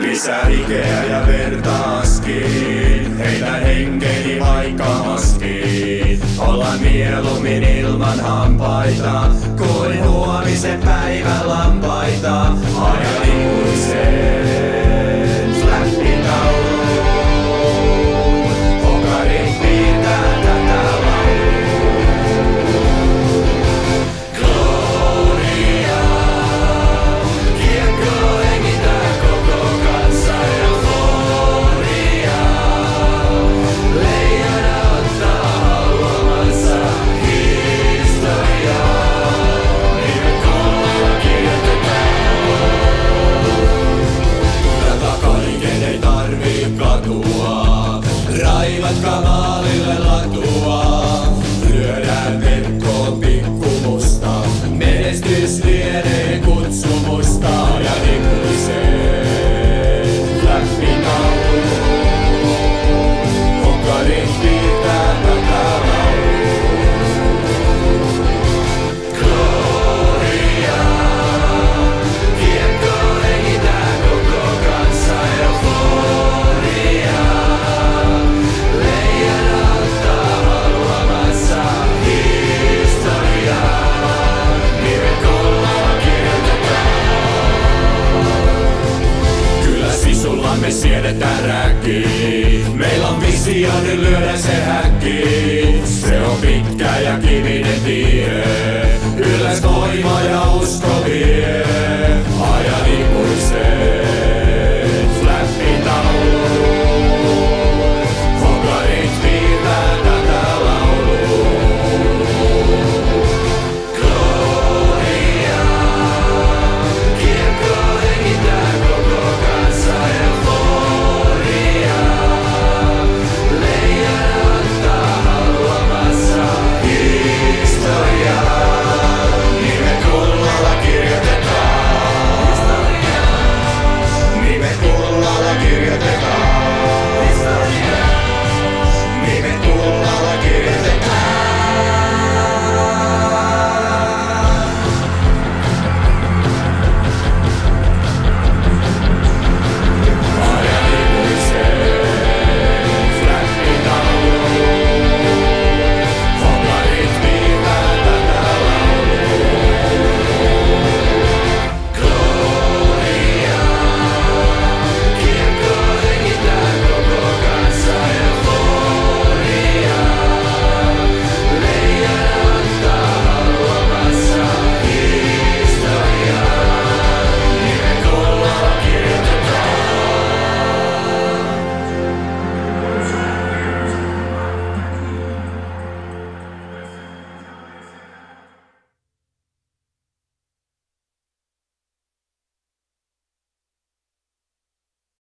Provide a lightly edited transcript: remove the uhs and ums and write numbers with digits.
Lisää hikeä ja vertaaskin, heidän henkeni vaikka maskiin. Ollaan mieluummin ilman hampaita, kuin huomisen päivän lampaita. Ajan ikuisen läppitauluun, hokarit piirtää tätä laulua. Gloria, kiekko hengitää koko kansa. Euforia, leijona ottaa haluamansa historiaa. Nimen kolla kirjoitetaan. Tätä kaiken ei tarvii katua, raivatkaa maalille latua. Lyödään verkkoon pikkumusta, menestys lienee kutsumusta. Ja ikuisen läppitauluun, hokarit piirtää tätä laulua. Gloria, kiekko hengitää koko kansa. Euforia, leijona ottaa haluamansa historiaa. Nimen kolla kirjoitetaan. Kyllä sisulla me siedetään räkkiin. Meillä on visioiden